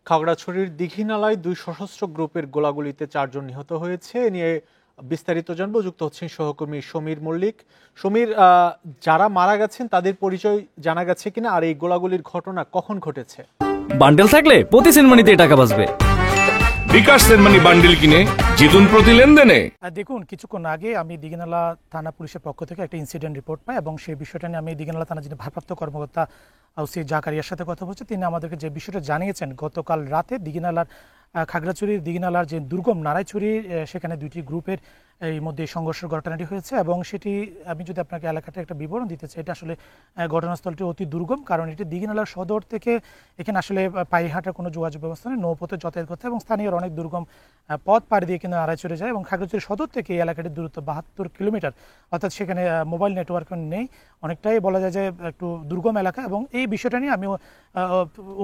খাগড়াছড়ির দীঘিনালায় দুই সশস্ত্র গ্রুপের গোলাগুলিতে 4 জন নিহত হয়েছে। এ নিয়ে বিস্তারিত জানবো, যুক্ত হচ্ছেন সহকর্মী সমীর মল্লিক। সমীর, যারা মারা গেছেন তাদের পরিচয় জানা গেছে কিনা, আর এই গোলাগুলির ঘটনা কখন ঘটেছে? বান্ডেল থাকলে প্রতি সেনমানিতে টাকা বাঁচবে। বিকাশ সেনমানি বান্ডেল কিনে জিতুন প্রতি লেনদেনে। দেখুন, কিছুক্ষণ আগে আমি দীঘিনালা থানা পুলিশের পক্ষ থেকে একটা ইনসিডেন্ট রিপোর্ট পাই এবং সেই বিষয়টা নিয়ে আমি দীঘিনালা থানা যিনি ভারপ্রাপ্ত কর্মকর্তা ওসি জাকারিয়ার সাথে কথা বলছি। তিনি আমাদেরকে যে বিষয়টা জানিয়েছেন, গতকাল রাতে দীঘিনালার খাগড়াছড়ির দীঘিনালার যে দুর্গম নারায়ছড়ি, সেখানে দুইটি গ্রুপের এই মধ্যে সংঘর্ষের ঘটনাটি হয়েছে এবং সেটি আমি যদি আপনাকে এলাকাটা একটা বিবরণ দিতে চাই, এটা আসলে ঘটনাস্থলটি অতি দুর্গম, কারণ এটি দীঘিনালার সদর থেকে এখানে আসলে পায়ে হাঁটার কোনো যোগাযোগ ব্যবস্থা নেই, নৌপথে যাতায়াত করতে এবং স্থানীয় অনেক দুর্গম পথ পাড়ি দিয়ে কিন্তু নারায়ছড়ি যায় এবং খাগড়াছড়ি সদর থেকে এই এলাকাটির দূরত্ব 72 কিলোমিটার, অর্থাৎ সেখানে মোবাইল নেটওয়ার্ক নেই, অনেকটাই বলা যায় যে একটু দুর্গম এলাকা। এবং এই বিষয়টা নিয়ে আমি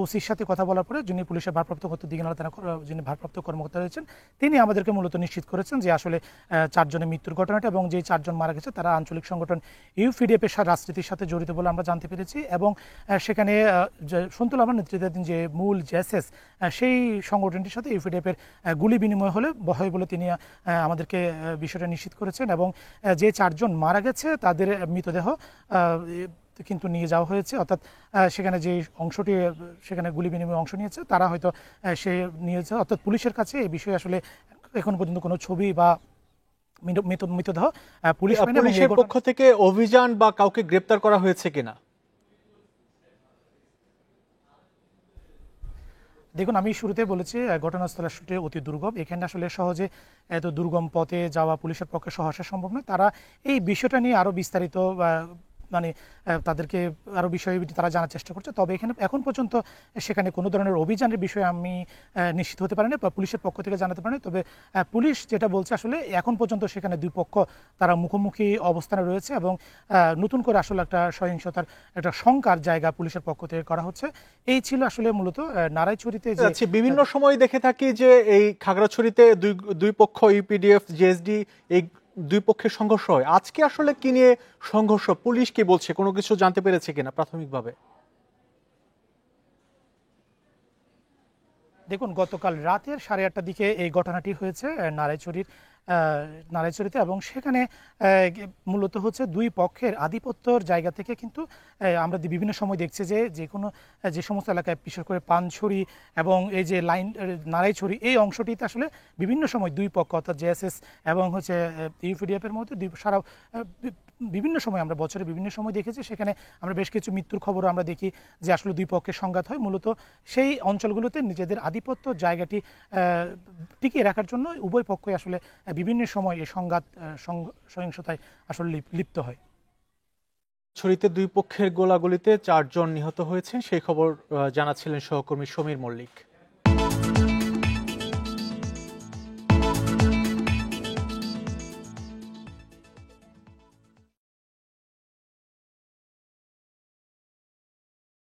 ওসির সাথে কথা বলার পরে যিনি পুলিশের ভারপ্রাপ্ত দীঘিনালা থানা যিনি ভারপ্রাপ্ত কর্মকর্তা রয়েছেন, তিনি আমাদেরকে মূলত নিশ্চিত করেছেন যে আসলে 4 জনের মৃত্যুর ঘটনাটা এবং যে 4 জন মারা গেছে তারা আঞ্চলিক সংগঠন ইউপিডিএফ এর রাজনীতির সাথে জড়িত বলে আমরা জানতে পেরেছি। এবং সেখানে সন্তুল আমার নেতৃত্বাধীন যে মূল জেএসএস, সেই সংগঠনটির সাথে ইউপিডিএফ এর গুলি বিনিময় হয় বলে তিনি আমাদেরকে বিষয়টা নিশ্চিত করেছেন। এবং যে 4 জন মারা গেছে তাদের মৃতদেহ কিন্তু নিয়ে যাওয়া হয়েছে, অর্থাৎ সেখানে যে অংশটি সেখানে গুলি বিনিময় অংশ নিয়েছে তারা হয়তো সে নিয়েছে, অর্থাৎ পুলিশের কাছে এই বিষয়ে আসলে এখন পর্যন্ত কোনো ছবি বা মৃতদেহ পুলিশের পক্ষ থেকে অভিযান বা কাউকে গ্রেপ্তার করা হয়েছে কিনা? দেখুন, আমি শুরুতে বলেছি ঘটনাস্থল আসলে অতি দুর্গম, এখানে আসলে সহজে এত দুর্গম পথে যাওয়া পুলিশের পক্ষে সহসা সম্ভব নয়। তারা এই বিষয়টা নিয়ে আরো বিস্তারিত মানে তাদেরকে আরো বিষয়ে তারা জানার চেষ্টা করছে, তবে এখানে এখন পর্যন্ত সেখানে কোনো ধরনের অভিযানের বিষয়ে আমি নিশ্চিত হতে পারিনি বা পুলিশের পক্ষ থেকে জানাতে পারিনি। তবে পুলিশ যেটা বলছে আসলে এখন পর্যন্ত সেখানে দুই পক্ষ তারা মুখোমুখি অবস্থানে রয়েছে এবং নতুন করে আসলে একটা সহিংসতার একটা শঙ্কার জায়গা পুলিশের পক্ষ থেকে করা হচ্ছে। এই ছিল আসলে মূলত নারায়ছড়িতে যে বিভিন্ন সময় দেখে থাকি যে এই খাগড়াছড়িতে দুই পক্ষ ইউপিডিএফ জেএসডি এই দুই পক্ষের সংঘর্ষ হয়। আজকে আসলে কি নিয়ে সংঘর্ষ, পুলিশ কি বলছে, কোনো কিছু জানতে পেরেছে কিনা প্রাথমিকভাবে? দেখুন, গতকাল রাতের 8:30টার দিকে এই ঘটনাটি হয়েছে নারায়ছড়িতে এবং সেখানে মূলত হচ্ছে দুই পক্ষের আধিপত্যর জায়গা থেকে কিন্তু আমরা বিভিন্ন সময় দেখছি যে সমস্ত এলাকায় বিশেষ করে পানছড়ি এবং এই যে লাইন নারায়ছড়ি এই অংশটিতে আসলে বিভিন্ন সময় দুই পক্ষ অর্থাৎ জেএসএস এবং হচ্ছে ইউপিডিএফ এর মধ্যে সারা বিভিন্ন সময় আমরা বছরে বিভিন্ন সময় দেখেছি, সেখানে আমরা বেশ কিছু মৃত্যুর খবরও আমরা দেখি যে আসলে দুই পক্ষের সংঘাত হয়। মূলত সেই অঞ্চলগুলোতে নিজেদের আধিপত্য জায়গাটি টিকিয়ে রাখার জন্য উভয় পক্ষই আসলে বিভিন্ন সময় এই সংঘাত সহিংসতায় আসলে লিপ্ত হয়। ছড়িতে দুই পক্ষের গোলাগুলিতে 4 জন নিহত হয়েছেন, সেই খবর জানাচ্ছিলেন সহকর্মী সমীর মল্লিক।